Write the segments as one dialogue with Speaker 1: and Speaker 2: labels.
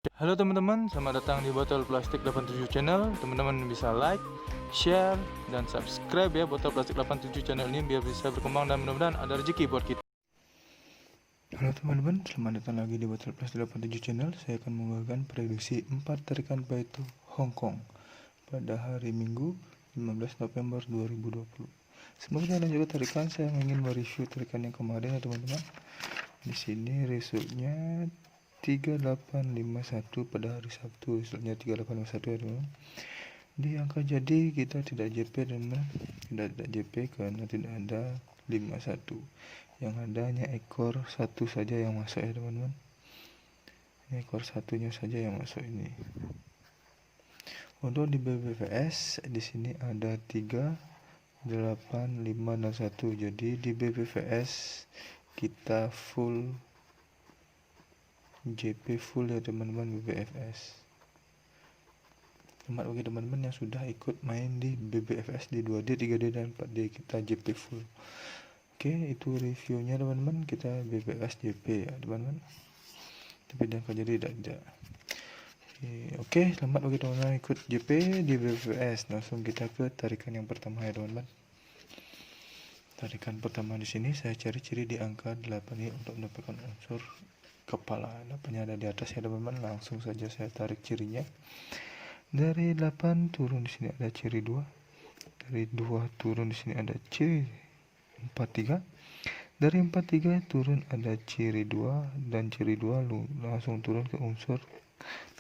Speaker 1: Halo teman-teman, selamat datang di Botol Plastik 87 Channel. Teman-teman bisa like, share, dan subscribe ya Botol Plastik 87 Channel ini biar bisa berkembang dan mudah-mudahan ada rezeki buat kita. Halo teman-teman, selamat datang lagi di Botol Plastik 87 Channel. Saya akan membagikan prediksi 4 tarikan Paito Hong Kong pada hari Minggu 15 November 2020. Sebelum kita lanjut ke tarikan, saya ingin mereview tarikan yang kemarin ya teman-teman. Di sini resultnya 3851 pada hari Sabtu, resultnya 3851 ya teman. Di angka jadi kita tidak JP teman, tidak JP karena tidak ada 51. Yang ada hanya ekor satu saja yang masuk ya teman-teman. Ekor satunya saja yang masuk ini. Untuk di BBVS di sini ada 3, 8, 5 dan 1. Jadi di BBVS kita full JP full ya teman-teman BBFS. Selamat bagi teman-teman yang sudah ikut main di BBFS di 2D, 3D dan 4D, kita JP full. Oke, itu reviewnya teman-teman. Kita BBFS JP ya teman-teman. Tapi dan jadi tidak. Oke, selamat bagi teman-teman ikut JP di BBFS. Langsung kita ke tarikan yang pertama ya teman-teman. Tarikan pertama di sini saya cari ciri di angka 8 ini untuk mendapatkan unsur kepala. 8-nya ada di atas ya teman-teman. Langsung saja saya tarik cirinya. Dari 8 turun di sini ada ciri 2. Dari 2 turun di sini ada ciri 43. Dari 43 turun ada ciri 2 dan ciri 2 langsung turun ke unsur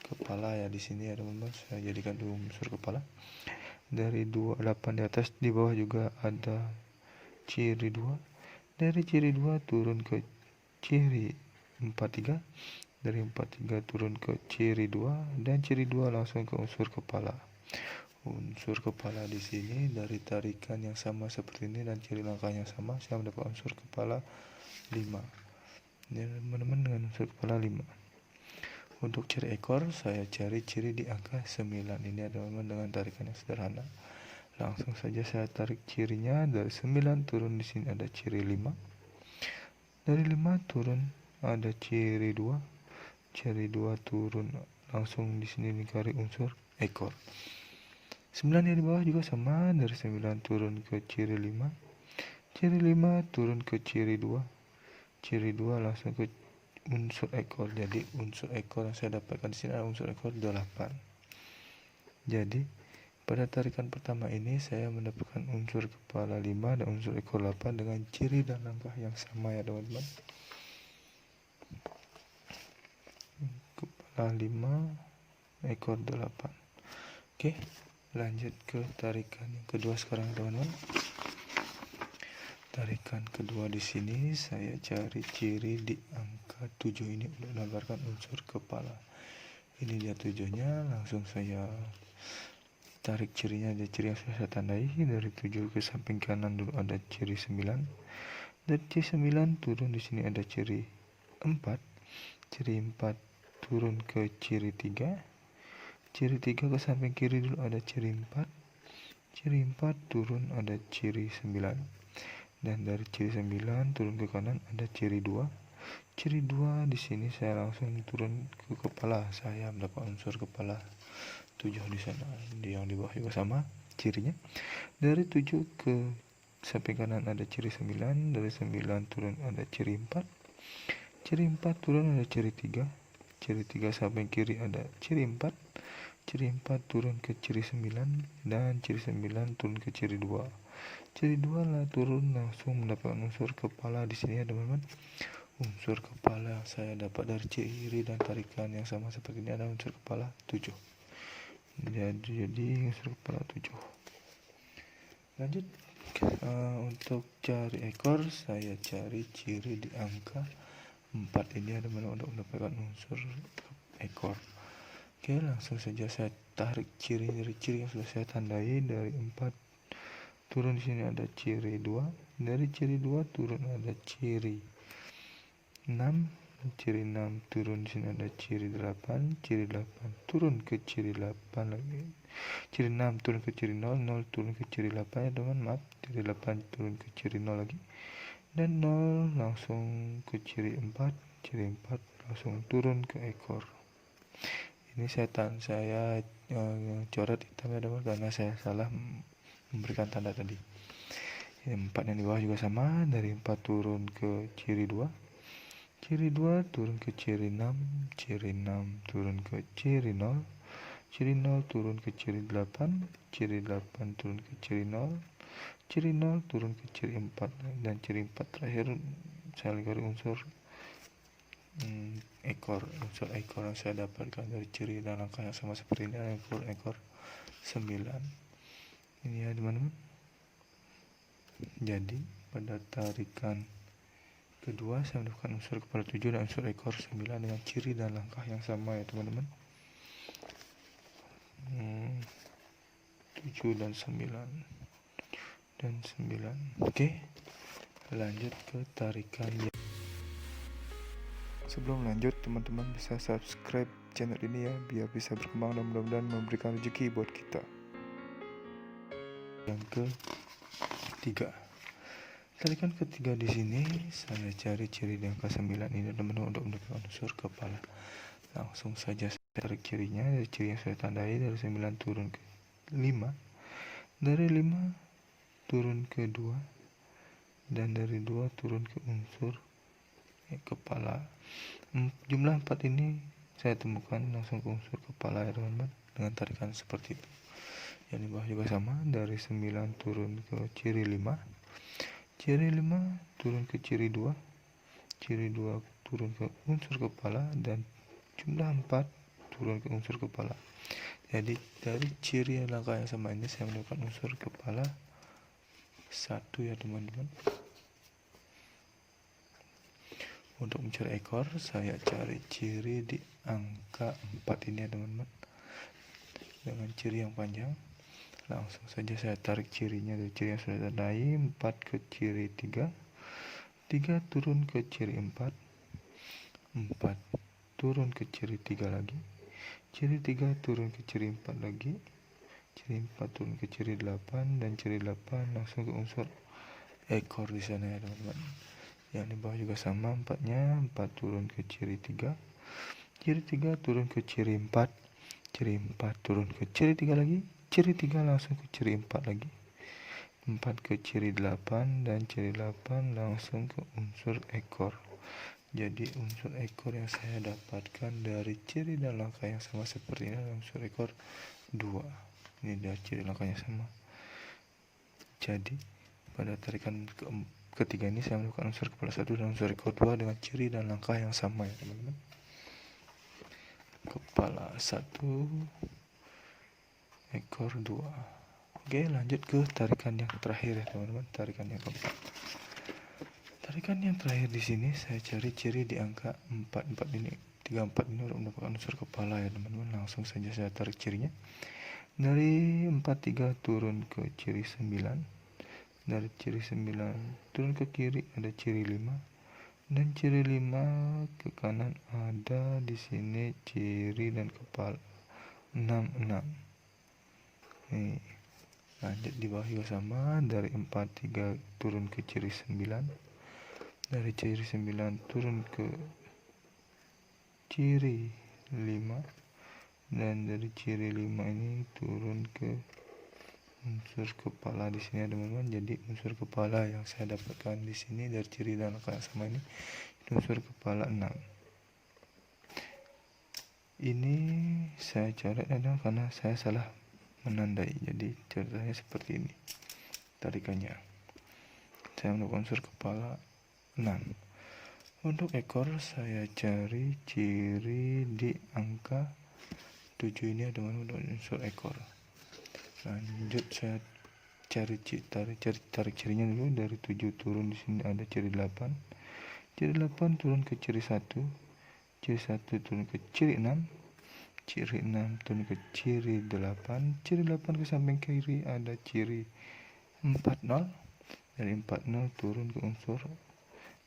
Speaker 1: kepala ya di sini ya teman-teman. Saya jadikan dulu unsur kepala. Dari 28 di atas di bawah juga ada ciri 2. Dari ciri 2 turun ke ciri 43. Dari 43 turun ke ciri 2 dan ciri 2 langsung ke unsur kepala. Unsur kepala di sini dari tarikan yang sama seperti ini dan ciri langkahnya sama, saya mendapat unsur kepala 5. Ya, teman-teman dengan unsur kepala 5. Untuk ciri ekor saya cari ciri di angka 9. Ini adalah dengan tarikan yang sederhana. Langsung saja saya tarik cirinya. Dari 9 turun di sini ada ciri 5. Dari 5 turun ada ciri 2. Ciri 2 turun langsung di sini dikari unsur ekor. 9 yang di bawah juga sama. Dari 9 turun ke ciri 5. Ciri 5 turun ke ciri 2. Ciri 2 langsung ke unsur ekor. Jadi unsur ekor yang saya dapatkan di sini adalah unsur ekor 8. Jadi pada tarikan pertama ini saya mendapatkan unsur kepala 5 dan unsur ekor 8 dengan ciri dan langkah yang sama ya teman-teman. Kepala 5, ekor 8. Oke, lanjut ke tarikan yang kedua sekarang teman-teman. Tarikan kedua di sini saya cari ciri di angka 7 ini untuk menggambarkan unsur kepala. Ini dia 7-nya, langsung saya tarik cirinya. Ada ciri yang sudah saya tandai. Dari 7 ke samping kanan dulu ada ciri 9. Dari ciri 9 turun di sini ada ciri 4. Ciri 4 turun ke ciri 3. Ciri 3 ke samping kiri dulu ada ciri 4. Ciri 4 turun ada ciri 9. Dan dari ciri 9 turun ke kanan ada ciri 2. Ciri 2 di sini saya langsung turun ke kepala. Saya mendapat unsur kepala 7 di sana. Yang di bawah juga sama cirinya. Dari 7 ke samping kanan ada ciri 9. Dari 9 turun ada ciri 4. Ciri 4 turun ada ciri 3. Ciri 3 samping kiri ada ciri 4. Ciri 4 turun ke ciri 9. Dan ciri 9 turun ke ciri 2. Ciri 2 lah turun langsung mendapatkan unsur kepala di sini ya teman-teman. Unsur kepala yang saya dapat dari ciri dan tarikan yang sama seperti ini adalah unsur kepala 7. Jadi unsur kepala 7. Lanjut untuk cari ekor saya cari ciri di angka 4 ini ada mana untuk mendapatkan unsur ekor. Oke, langsung saja saya tarik ciri dari ciri yang sudah saya tandai. Dari 4 turun di sini ada ciri 2. Dari ciri 2 turun ada ciri 6. Ciri 6 turun di sini ada ciri 8. Ciri 8 turun ke ciri 8 lagi. Ciri 6 turun ke ciri 0. 0 turun ke ciri 8 ya teman, maaf. Ciri 8 turun ke ciri 0 lagi. Dan 0 langsung ke ciri 4. Ciri 4 langsung turun ke ekor. Ini saya coret hitam ya teman, karena saya salah memberikan tanda tadi. 4 yang di bawah juga sama, dari 4 turun ke ciri 2, ciri 2 turun ke ciri 6, ciri 6 turun ke ciri 0, ciri 0 turun ke ciri 8, ciri 8 turun ke ciri 0, ciri 0 turun ke ciri 4, dan ciri 4 terakhir saya lihat unsur unsur ekor yang saya dapatkan dari ciri dan langkah yang sama seperti ini, ekor 9. Ini ya teman-teman. Jadi pada tarikan kedua saya mendapatkan unsur kepala 7 dan unsur ekor 9 dengan ciri dan langkah yang sama ya teman-teman. 7 dan 9. Oke, lanjut ke tarikan. Sebelum lanjut, teman-teman bisa subscribe channel ini ya, biar bisa berkembang dan mudah-mudahan memberikan rezeki buat kita. Yang ketiga, tarikan ketiga di sini saya cari ciri di angka 9 ini teman-teman untuk mendapatkan unsur kepala. Langsung saja saya tarik cirinya, dari ciri yang saya tandai dari 9 turun ke 5, dari 5 turun ke 2, dan dari 2 turun ke unsur kepala. Jumlah 4 ini saya temukan langsung ke unsur kepala ya teman-teman, dengan tarikan seperti itu. Yang di bawah juga sama, dari 9 turun ke ciri 5, ciri 5 turun ke ciri 2, ciri 2 turun ke unsur kepala, dan jumlah 4 turun ke unsur kepala. Jadi dari ciri yang langkah yang sama ini saya mendapatkan unsur kepala 1 ya teman-teman. Untuk mencari ekor, saya cari ciri di angka 4 ini ya teman-teman, dengan ciri yang panjang. Langsung saja saya tarik cirinya dari ciri yang sudah tandai, 4 ke ciri 3, 3 turun ke ciri 4, 4 turun ke ciri 3 lagi, ciri 3 turun ke ciri 4 lagi, ciri 4 turun ke ciri 8, dan ciri 8 langsung ke unsur ekor di sana ya teman-teman. Yang di bawah juga sama, 4-nya 4 turun ke ciri 3, ciri 3 turun ke ciri 4, ciri 4 turun ke ciri 3 lagi, ciri 3 langsung ke ciri 4 lagi, 4 ke ciri 8, dan ciri 8 langsung ke unsur ekor. Jadi unsur ekor yang saya dapatkan dari ciri dan langkah yang sama seperti ini adalah unsur ekor 2. Ini dari ciri langkahnya sama. Jadi pada tarikan ketiga ini saya melakukan unsur kepala 1 dan unsur ekor 2 dengan ciri dan langkah yang sama ya teman-teman. Kepala 1, ekor 2. Oke, lanjut ke tarikan yang terakhir ya teman-teman, tarikan yang keempat. Tarikan yang terakhir di sini saya cari ciri di angka 4 ini. 34 ini untuk mendapatkan unsur kepala ya teman-teman. Langsung saja saya tarik cirinya. Dari 43 turun ke ciri 9. Dari ciri 9 turun ke kiri ada ciri 5, dan ciri 5 ke kanan ada di sini ciri dan kepala 66. Nih, lanjut di bawah juga sama, dari 43 turun ke ciri 9, dari ciri 9 turun ke ciri 5, dan dari ciri 5 ini turun ke unsur kepala di sini teman-teman. Jadi unsur kepala yang saya dapatkan di sini dari ciri dan langkah yang sama ini unsur kepala 6. Ini saya coret adalah karena saya salah menandai, jadi ceritanya seperti ini tarikannya. Saya mendapatkan unsur kepala 6. Untuk ekor saya cari ciri di angka 7 ini teman-teman untuk unsur ekor. Lanjut saya tarik cirinya dulu. Dari 7 turun di sini ada ciri 8, ciri 8 turun ke ciri 1, ciri 1 turun ke ciri 6, ciri 6 turun ke ciri 8, ciri 8 ke samping kiri ada ciri 40, dari 40 turun ke unsur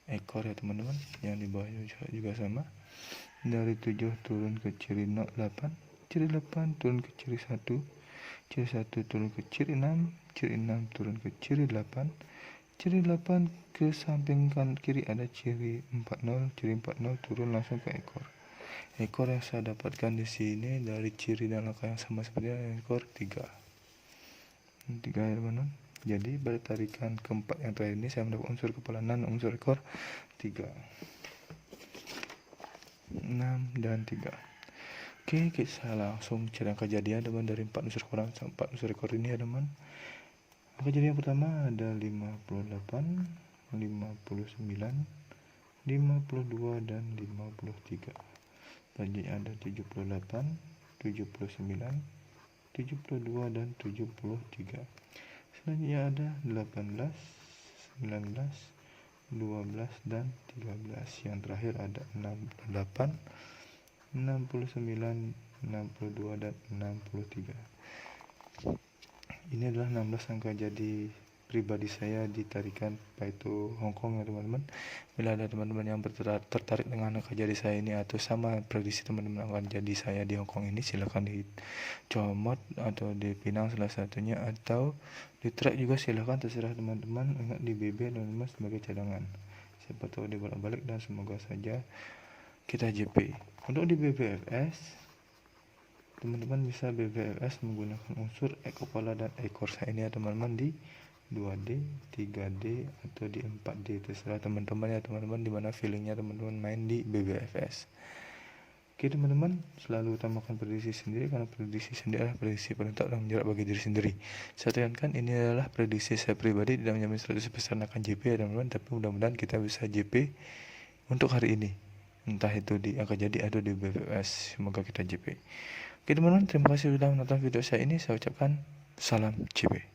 Speaker 1: ekor ya teman-teman. Yang di bawah juga sama, dari 7 turun ke ciri 8, ciri 8 turun ke ciri 1, ciri 1 turun ke ciri 6, ciri 6 turun ke ciri 8, ciri 8 ke samping kanan kiri ada ciri 40, ciri 40 turun langsung ke ekor. Ekor yang saya dapatkan di sini dari ciri dan angka yang sama seperti ekor 3. 3 ya teman-teman. Jadi pada tarikan keempat yang terakhir ini saya mendapat unsur kepala 6 dan unsur ekor 3. 6 dan 3. Oke, kita langsung cari angka jadi ya teman, dari 4 unsur kepala sampai 4 unsur ekor ini ya teman. Angka jadi yang pertama ada 58, 59, 52 dan 53. Selanjutnya ada 78, 79, 72 dan 73. Selanjutnya ada 18, 19, 12 dan 13. Yang terakhir ada 68, 69, 62 dan 63. Ini adalah 16 angka jadi pribadi saya di tarikan Paito Hongkong ya teman-teman. Bila ada teman-teman yang tertarik dengan angka jadi saya ini atau sama prediksi teman-teman akan jadi saya di Hongkong ini, silahkan di comot atau dipinang salah satunya, atau di track juga silahkan, terserah teman-teman. Ingat di BB teman-teman sebagai cadangan, siapa tahu dibolak-balik dan semoga saja kita JP. Untuk di BBFS teman-teman bisa BBFS menggunakan unsur kepala dan ekor saya ini ya teman-teman, di 2D, 3D atau di 4D, terserah teman-teman ya teman-teman, dimana feelingnya teman-teman main di BBFS. Oke teman-teman, selalu utamakan prediksi sendiri, karena prediksi sendiri adalah prediksi paling tak tanggung jawab bagi diri sendiri. Saya tekankan ini adalah prediksi saya pribadi, tidak menjamin 100% akan JP ya teman-teman, tapi mudah-mudahan kita bisa JP untuk hari ini, entah itu di angka jadi atau di BBFS. Semoga kita JP. Oke teman-teman, terima kasih sudah menonton video saya ini. Saya ucapkan salam JP.